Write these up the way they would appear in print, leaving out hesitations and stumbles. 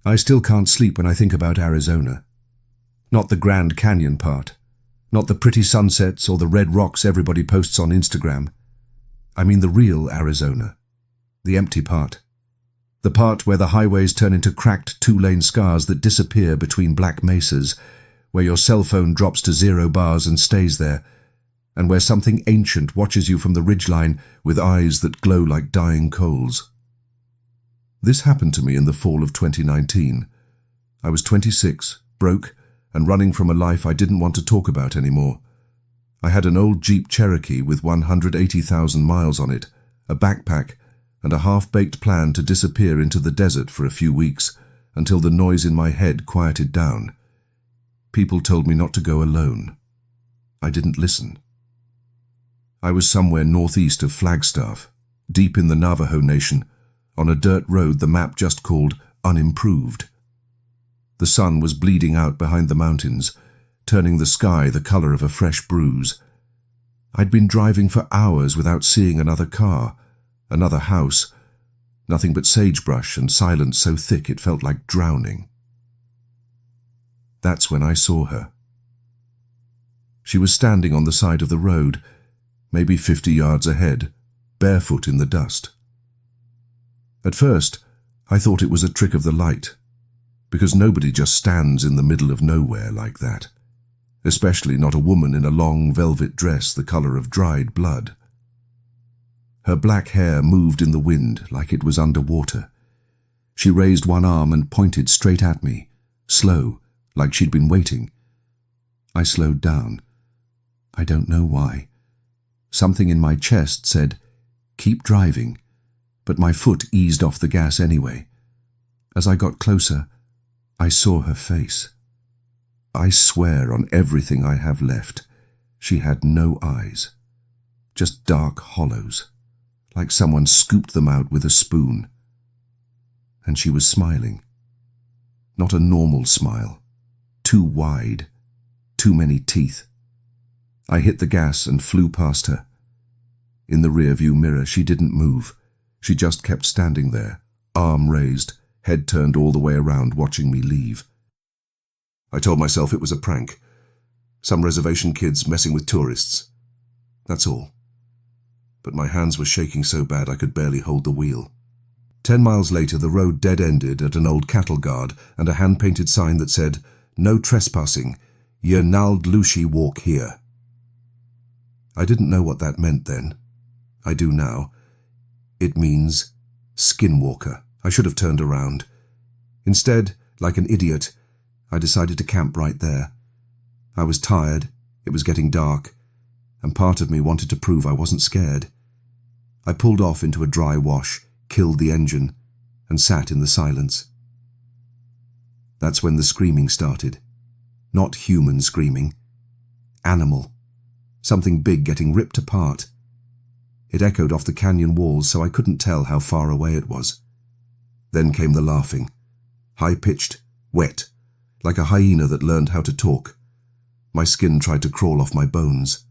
I still can't sleep when I think about Arizona. Not the Grand Canyon part. Not the pretty sunsets or the red rocks everybody posts on Instagram. I mean the real Arizona. The empty part. The part where the highways turn into cracked two-lane scars that disappear between black mesas, where your cell phone drops to 0 bars and stays there, and where something ancient watches you from the ridgeline with eyes that glow like dying coals. This happened to me in the fall of 2019. I was 26, broke, and running from a life I didn't want to talk about anymore. I had an old Jeep Cherokee with 180,000 miles on it, a backpack, and a half-baked plan to disappear into the desert for a few weeks until the noise in my head quieted down. People told me not to go alone. I didn't listen. I was somewhere northeast of Flagstaff, deep in the Navajo Nation, on a dirt road the map just called unimproved. The sun was bleeding out behind the mountains, turning the sky the color of a fresh bruise. I'd been driving for hours without seeing another car, another house, nothing but sagebrush and silence so thick it felt like drowning. That's when I saw her. She was standing on the side of the road, maybe 50 yards ahead, barefoot in the dust. At first, I thought it was a trick of the light, because nobody just stands in the middle of nowhere like that, especially not a woman in a long velvet dress the color of dried blood. Her black hair moved in the wind like it was underwater. She raised one arm and pointed straight at me, slow, like she'd been waiting. I slowed down. I don't know why. Something in my chest said, "Keep driving," but my foot eased off the gas anyway. As I got closer, I saw her face. I swear on everything I have left, she had no eyes, just dark hollows, like someone scooped them out with a spoon. And she was smiling. Not a normal smile. Too wide. Too many teeth. I hit the gas and flew past her. In the rearview mirror, she didn't move. She just kept standing there, arm raised, head turned all the way around, watching me leave. I told myself it was a prank. Some reservation kids messing with tourists. That's all. But my hands were shaking so bad I could barely hold the wheel. 10 miles later, the road dead-ended at an old cattle guard and a hand-painted sign that said, "No trespassing. Ye nald lushi walk here." I didn't know what that meant then. I do now. It means skinwalker. I should have turned around. Instead, like an idiot, I decided to camp right there. I was tired, it was getting dark, and part of me wanted to prove I wasn't scared. I pulled off into a dry wash, killed the engine, and sat in the silence. That's when the screaming started. Not human screaming. Animal. Something big getting ripped apart. It echoed off the canyon walls, so I couldn't tell how far away it was. Then came the laughing. High-pitched, wet, like a hyena that learned how to talk. My skin tried to crawl off my bones.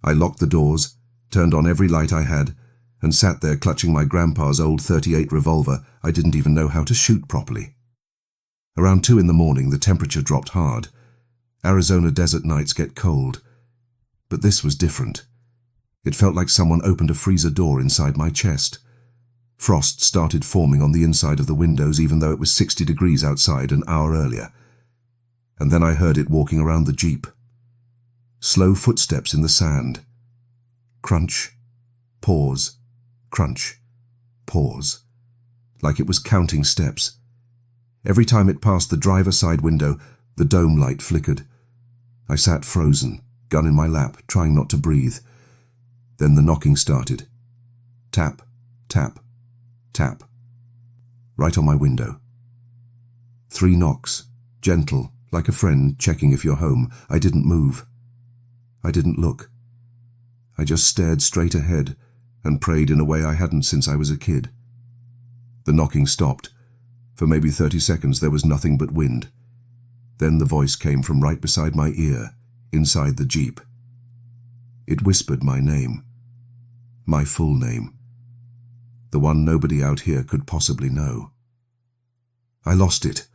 I locked the doors, turned on every light I had, and sat there clutching my grandpa's old .38 revolver I didn't even know how to shoot properly. Around 2 in the morning, the temperature dropped hard. Arizona desert nights get cold. But this was different. It felt like someone opened a freezer door inside my chest. Frost started forming on the inside of the windows even though it was 60 degrees outside an hour earlier. And then I heard it walking around the Jeep. Slow footsteps in the sand. Crunch, pause, crunch, pause. Like it was counting steps. Every time it passed the driver's side window, the dome light flickered. I sat frozen, gun in my lap, trying not to breathe. Then the knocking started. Tap, tap, tap. Right on my window. 3 knocks, gentle, like a friend checking if you're home. I didn't move. I didn't look. I just stared straight ahead and prayed in a way I hadn't since I was a kid. The knocking stopped. For maybe 30 seconds there was nothing but wind. Then the voice came from right beside my ear, inside the Jeep. It whispered my name. My full name. The one nobody out here could possibly know. I lost it.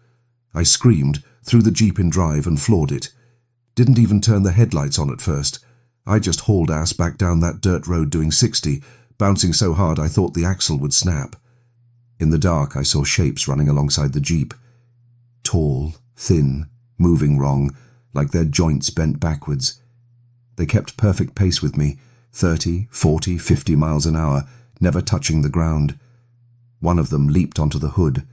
I screamed, threw the Jeep in drive and floored it. Didn't even turn the headlights on at first. I just hauled ass back down that dirt road doing 60, bouncing so hard I thought the axle would snap. In the dark, I saw shapes running alongside the Jeep. Tall, thin, moving wrong, like their joints bent backwards. They kept perfect pace with me, 30, 40, 50 miles an hour, never touching the ground. One of them leaped onto the hood.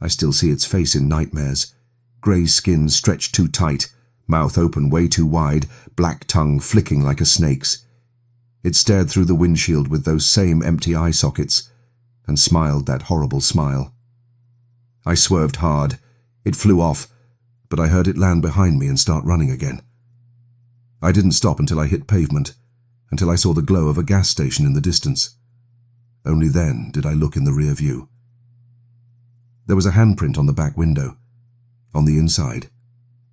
I still see its face in nightmares. Grey skin stretched too tight, mouth open way too wide, black tongue flicking like a snake's. It stared through the windshield with those same empty eye sockets, and smiled that horrible smile. I swerved hard. It flew off, but I heard it land behind me and start running again. I didn't stop until I hit pavement, until I saw the glow of a gas station in the distance. Only then did I look in the rear view. There was a handprint on the back window. On the inside.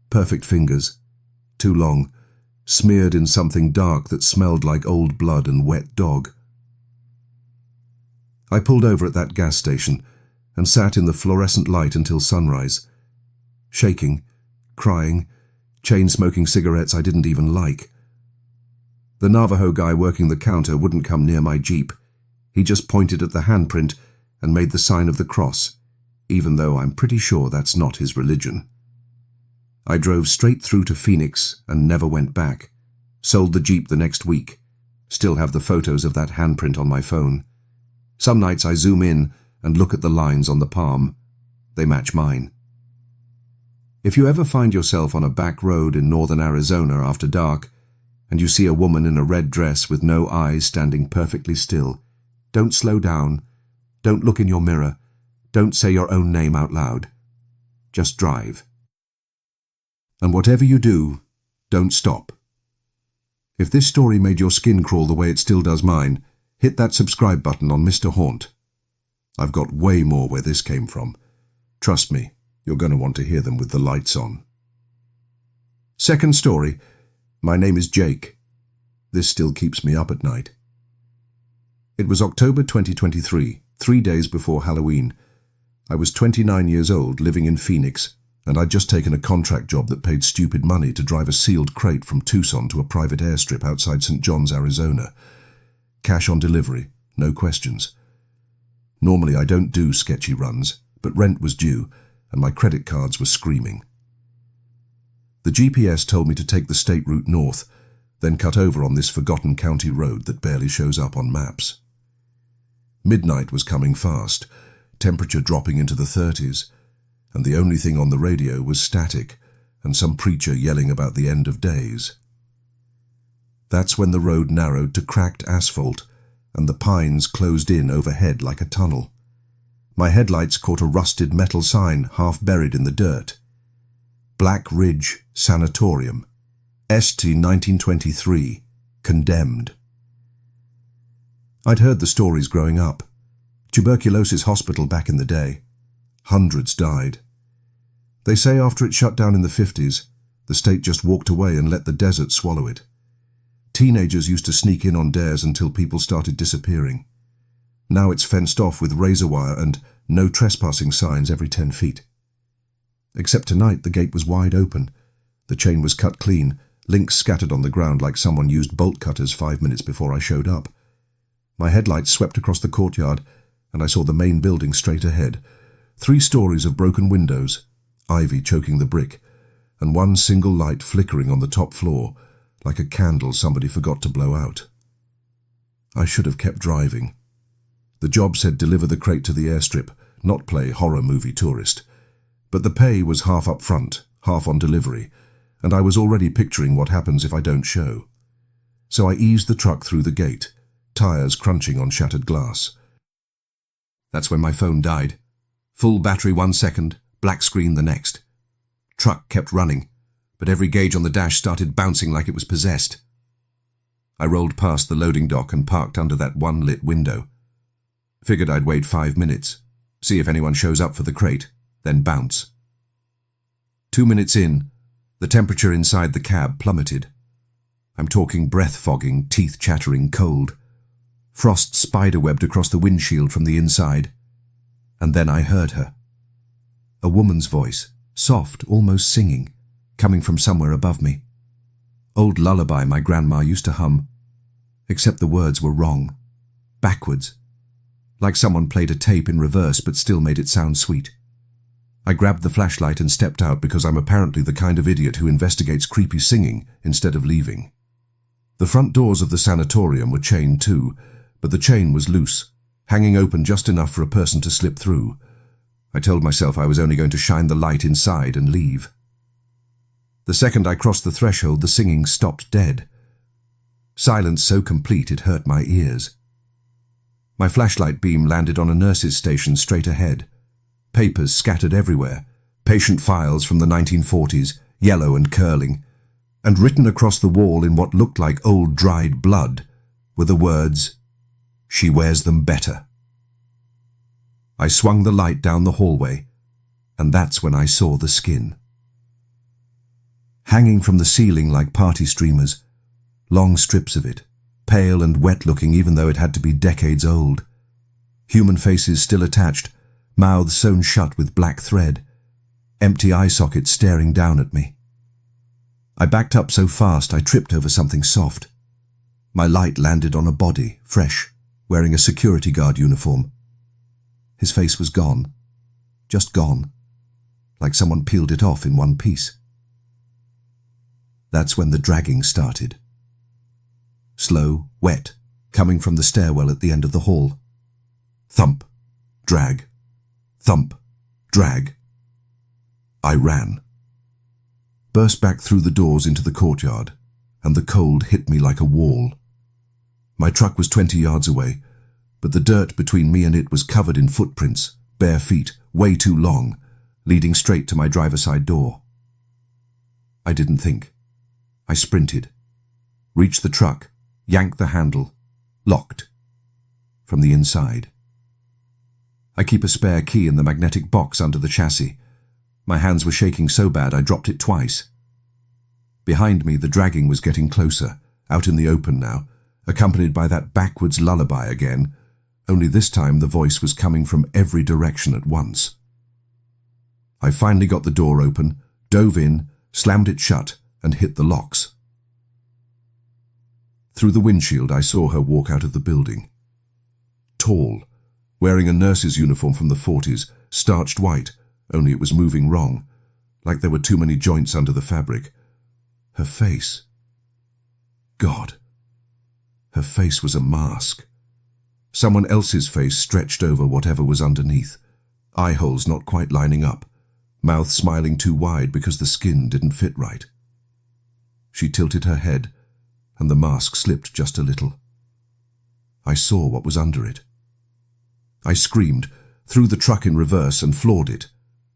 Perfect fingers. Too long. Smeared in something dark that smelled like old blood and wet dog. I pulled over at that gas station and sat in the fluorescent light until sunrise. Shaking, crying, chain-smoking cigarettes I didn't even like. The Navajo guy working the counter wouldn't come near my Jeep. He just pointed at the handprint and made the sign of the cross, even though I'm pretty sure that's not his religion. I drove straight through to Phoenix and never went back. Sold the Jeep the next week. Still have the photos of that handprint on my phone. Some nights I zoom in and look at the lines on the palm. They match mine. If you ever find yourself on a back road in northern Arizona after dark, and you see a woman in a red dress with no eyes standing perfectly still, don't slow down. Don't look in your mirror. Don't say your own name out loud. Just drive. And whatever you do, don't stop. If this story made your skin crawl the way it still does mine, hit that subscribe button on Mr. Haunt. I've got way more where this came from. Trust me, you're going to want to hear them with the lights on. Second story. My name is Jake. This still keeps me up at night. It was October 2023, 3 days before Halloween. I was 29 years old, living in Phoenix, and I'd just taken a contract job that paid stupid money to drive a sealed crate from Tucson to a private airstrip outside St. John's, Arizona. Cash on delivery, no questions. Normally I don't do sketchy runs, but rent was due, and my credit cards were screaming. The GPS told me to take the state route north, then cut over on this forgotten county road that barely shows up on maps. Midnight was coming fast, temperature dropping into the 30s, and the only thing on the radio was static and some preacher yelling about the end of days. That's when the road narrowed to cracked asphalt, and the pines closed in overhead like a tunnel. My headlights caught a rusted metal sign half buried in the dirt. Black Ridge Sanatorium, St. 1923, condemned. I'd heard the stories growing up. Tuberculosis hospital back in the day. Hundreds died. They say after it shut down in the 50s, the state just walked away and let the desert swallow it. Teenagers used to sneak in on dares until people started disappearing. Now it's fenced off with razor wire and no trespassing signs every 10 feet. Except tonight the gate was wide open. The chain was cut clean, links scattered on the ground like someone used bolt cutters 5 minutes before I showed up. My headlights swept across the courtyard, and I saw the main building straight ahead. 3 stories of broken windows, ivy choking the brick, and one single light flickering on the top floor, like a candle somebody forgot to blow out. I should have kept driving. The job said deliver the crate to the airstrip, not play horror movie tourist. But the pay was half up front, half on delivery, and I was already picturing what happens if I don't show. So I eased the truck through the gate, tires crunching on shattered glass. That's when my phone died. Full battery 1 second, black screen the next. Truck kept running, but every gauge on the dash started bouncing like it was possessed. I rolled past the loading dock and parked under that one lit window. Figured I'd wait 5 minutes, see if anyone shows up for the crate, then bounce. 2 minutes in, the temperature inside the cab plummeted. I'm talking breath-fogging, teeth-chattering cold. Frost spiderwebbed across the windshield from the inside. And then I heard her. A woman's voice, soft, almost singing, coming from somewhere above me. Old lullaby my grandma used to hum, except the words were wrong, backwards, like someone played a tape in reverse but still made it sound sweet. I grabbed the flashlight and stepped out because I'm apparently the kind of idiot who investigates creepy singing instead of leaving. The front doors of the sanatorium were chained too, but the chain was loose, hanging open just enough for a person to slip through. I told myself I was only going to shine the light inside and leave. The second I crossed the threshold, the singing stopped dead. Silence so complete it hurt my ears. My flashlight beam landed on a nurse's station straight ahead. Papers scattered everywhere, patient files from the 1940s, yellow and curling, and written across the wall in what looked like old dried blood were the words, "She wears them better." I swung the light down the hallway, and that's when I saw the skin. Hanging from the ceiling like party streamers, long strips of it, pale and wet-looking even though it had to be decades old. Human faces still attached, mouths sewn shut with black thread, empty eye sockets staring down at me. I backed up so fast I tripped over something soft. My light landed on a body, fresh, wearing a security guard uniform. His face was gone, just gone, like someone peeled it off in one piece. That's when the dragging started. Slow, wet, coming from the stairwell at the end of the hall. Thump, drag, thump, drag. I ran. Burst back through the doors into the courtyard, and the cold hit me like a wall. My truck was 20 yards away, but the dirt between me and it was covered in footprints, bare feet, way too long, leading straight to my driver's side door. I didn't think. I sprinted, reached the truck, yanked the handle, locked, from the inside. I keep a spare key in the magnetic box under the chassis. My hands were shaking so bad I dropped it twice. Behind me, the dragging was getting closer, out in the open now, accompanied by that backwards lullaby again, only this time the voice was coming from every direction at once. I finally got the door open, dove in, slammed it shut, and hit the locks. Through the windshield, I saw her walk out of the building. Tall, wearing a nurse's uniform from the 40s, starched white, only it was moving wrong, like there were too many joints under the fabric. Her face. God. Her face was a mask. Someone else's face stretched over whatever was underneath, eye holes not quite lining up, mouth smiling too wide because the skin didn't fit right. She tilted her head, and the mask slipped just a little. I saw what was under it. I screamed, threw the truck in reverse and floored it,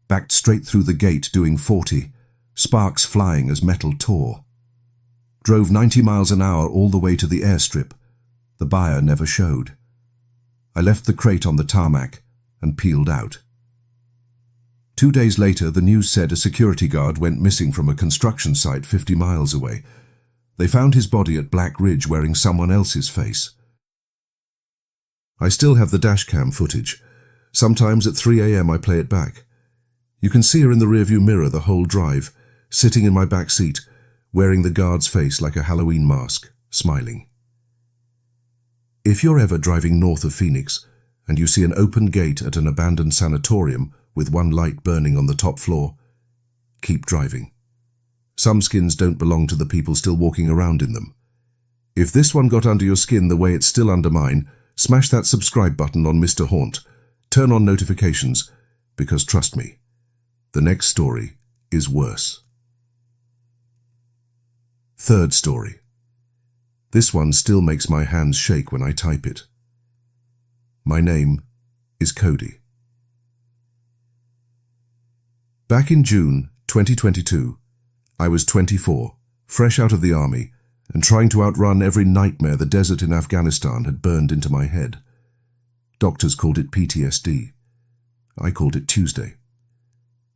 backed straight through the gate doing 40, sparks flying as metal tore. Drove 90 miles an hour all the way to the airstrip. The buyer never showed. I left the crate on the tarmac and peeled out. 2 days later, the news said a security guard went missing from a construction site 50 miles away. They found his body at Black Ridge wearing someone else's face. I still have the dashcam footage. Sometimes at 3 a.m. I play it back. You can see her in the rearview mirror the whole drive, sitting in my back seat, wearing the guard's face like a Halloween mask, smiling. If you're ever driving north of Phoenix and you see an open gate at an abandoned sanatorium with one light burning on the top floor, keep driving. Some skins don't belong to the people still walking around in them. If this one got under your skin the way it's still under mine, smash that subscribe button on Mr. Haunt. Turn on notifications, because trust me, the next story is worse. Third story. This one still makes my hands shake when I type it. My name is Cody. Back in June 2022, I was 24, fresh out of the army, and trying to outrun every nightmare the desert in Afghanistan had burned into my head. Doctors called it PTSD. I called it Tuesday.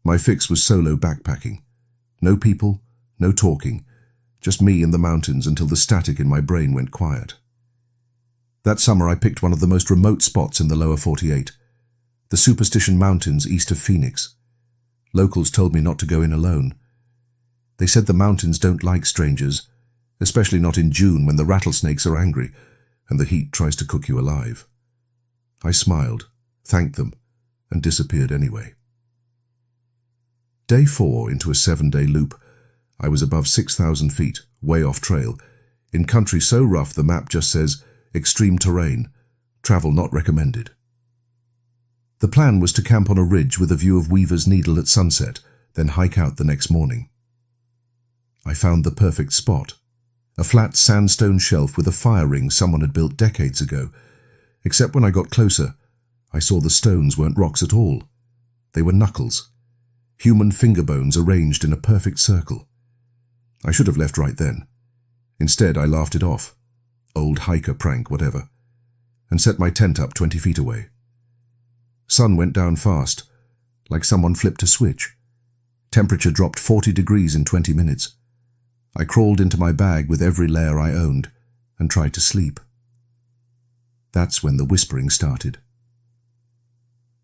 My fix was solo backpacking. No people, no talking, just me in the mountains until the static in my brain went quiet. That summer I picked one of the most remote spots in the lower 48, the Superstition Mountains east of Phoenix. Locals told me not to go in alone. They said the mountains don't like strangers, especially not in June when the rattlesnakes are angry and the heat tries to cook you alive. I smiled, thanked them, and disappeared anyway. Day 4 into a 7-day loop, I was above 6,000 feet, way off trail, in country so rough the map just says, extreme terrain, travel not recommended. The plan was to camp on a ridge with a view of Weaver's Needle at sunset, then hike out the next morning. I found the perfect spot, a flat sandstone shelf with a fire ring someone had built decades ago, except when I got closer, I saw the stones weren't rocks at all. They were knuckles, human finger bones arranged in a perfect circle. I should have left right then. Instead, I laughed it off, old hiker prank, whatever, and set my tent up 20 feet away. Sun went down fast, like someone flipped a switch. Temperature dropped 40 degrees in 20 minutes. I crawled into my bag with every layer I owned and tried to sleep. That's when the whispering started.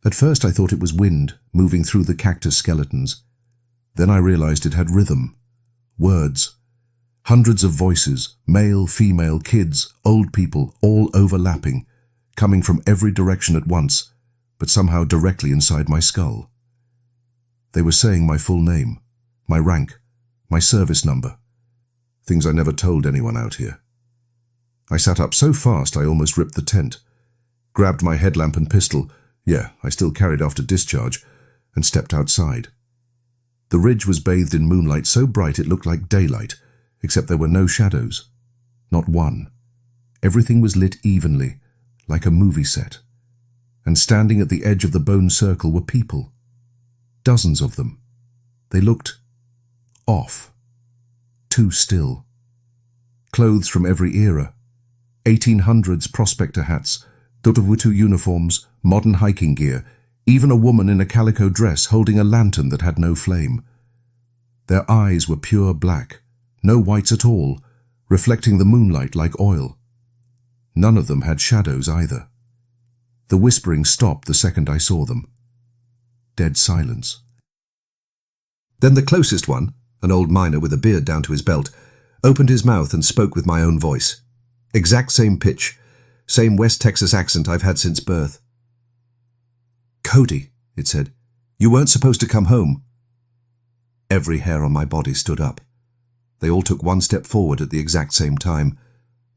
At first I thought it was wind moving through the cactus skeletons. Then I realized it had rhythm, words, hundreds of voices, male, female, kids, old people, all overlapping, coming from every direction at once, but somehow directly inside my skull. They were saying my full name, my rank, my service number, things I never told anyone out here. I sat up so fast I almost ripped the tent, grabbed my headlamp and pistol, I still carried after discharge, and stepped outside. The ridge was bathed in moonlight so bright it looked like daylight, except there were no shadows. Not one. Everything was lit evenly, like a movie set. And standing at the edge of the bone circle were people. Dozens of them. They looked off. Too still. Clothes from every era. 1800s prospector hats, Dotawutu uniforms, modern hiking gear, even a woman in a calico dress holding a lantern that had no flame. Their eyes were pure black, no whites at all, reflecting the moonlight like oil. None of them had shadows either. The whispering stopped the second I saw them. Dead silence. Then the closest one, an old miner with a beard down to his belt, opened his mouth and spoke with my own voice. Exact same pitch, same West Texas accent I've had since birth. "Cody," it said, "you weren't supposed to come home." Every hair on my body stood up. They all took one step forward at the exact same time.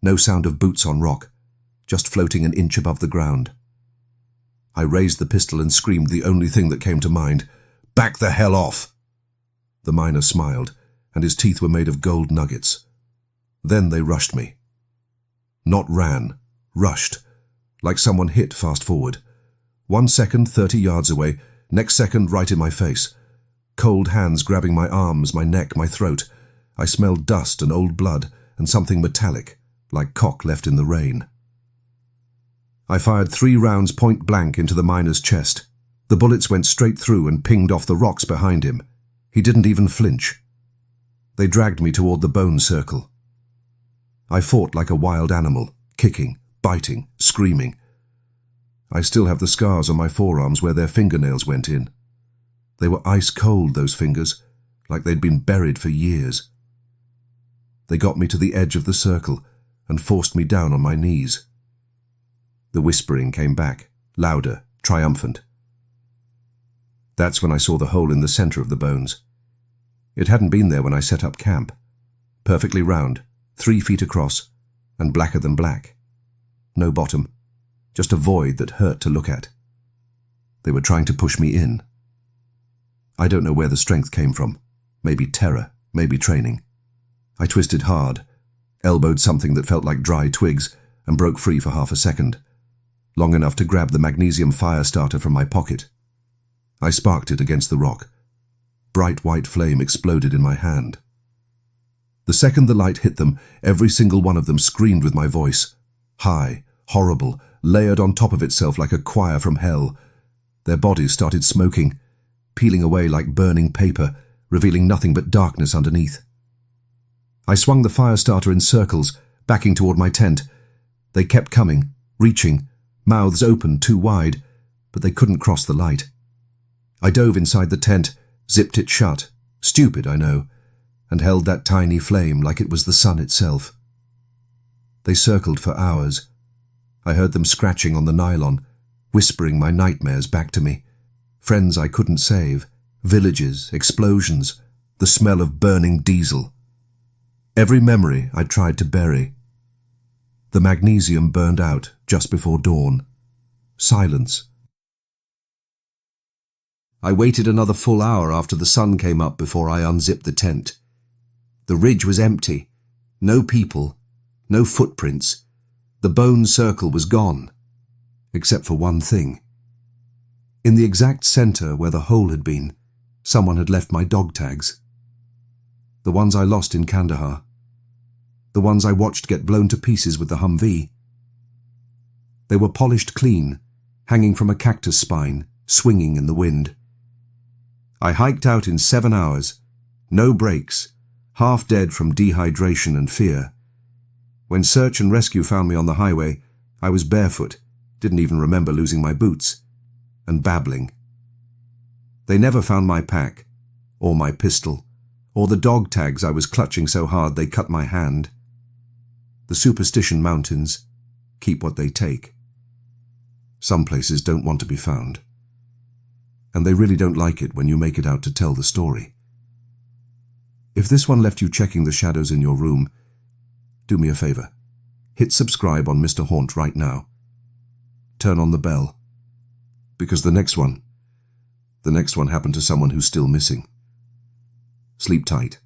No sound of boots on rock, just floating an inch above the ground. I raised the pistol and screamed the only thing that came to mind. "Back the hell off!" The miner smiled, and his teeth were made of gold nuggets. Then they rushed me. Not ran, rushed, like someone hit fast forward. 1 second 30 yards away, next second right in my face. Cold hands grabbing my arms, my neck, my throat. I smelled dust and old blood and something metallic, like cock left in the rain. I fired 3 rounds point blank into the miner's chest. The bullets went straight through and pinged off the rocks behind him. He didn't even flinch. They dragged me toward the bone circle. I fought like a wild animal, kicking, biting, screaming. I still have the scars on my forearms where their fingernails went in. They were ice cold, those fingers, like they'd been buried for years. They got me to the edge of the circle and forced me down on my knees. The whispering came back, louder, triumphant. That's when I saw the hole in the center of the bones. It hadn't been there when I set up camp. Perfectly round, 3 feet across, and blacker than black. No bottom, just a void that hurt to look at. They were trying to push me in. I don't know where the strength came from. Maybe terror, maybe training. I twisted hard, elbowed something that felt like dry twigs, and broke free for half a second, long enough to grab the magnesium fire starter from my pocket. I sparked it against the rock. Bright white flame exploded in my hand. The second the light hit them, every single one of them screamed with my voice. High, horrible, layered on top of itself like a choir from hell. Their bodies started smoking, peeling away like burning paper, revealing nothing but darkness underneath. I swung the fire starter in circles, backing toward my tent. They kept coming, reaching, mouths open too wide, but they couldn't cross the light. I dove inside the tent, zipped it shut, stupid, I know, and held that tiny flame like it was the sun itself. They circled for hours. I heard them scratching on the nylon, whispering my nightmares back to me. Friends I couldn't save, villages, explosions, the smell of burning diesel. Every memory I tried to bury. The magnesium burned out just before dawn. Silence. I waited another full hour after the sun came up before I unzipped the tent. The ridge was empty. No people, no footprints. The bone circle was gone, except for one thing. In the exact center where the hole had been, someone had left my dog tags. The ones I lost in Kandahar. The ones I watched get blown to pieces with the Humvee. They were polished clean, hanging from a cactus spine, swinging in the wind. I hiked out in 7 hours, no breaks, half dead from dehydration and fear. When search and rescue found me on the highway, I was barefoot, didn't even remember losing my boots, and babbling. They never found my pack, or my pistol, or the dog tags I was clutching so hard they cut my hand. The Superstition Mountains keep what they take. Some places don't want to be found. And they really don't like it when you make it out to tell the story. If this one left you checking the shadows in your room, do me a favor. Hit subscribe on Mr. Haunt right now. Turn on the bell. Because the next one happened to someone who's still missing. Sleep tight.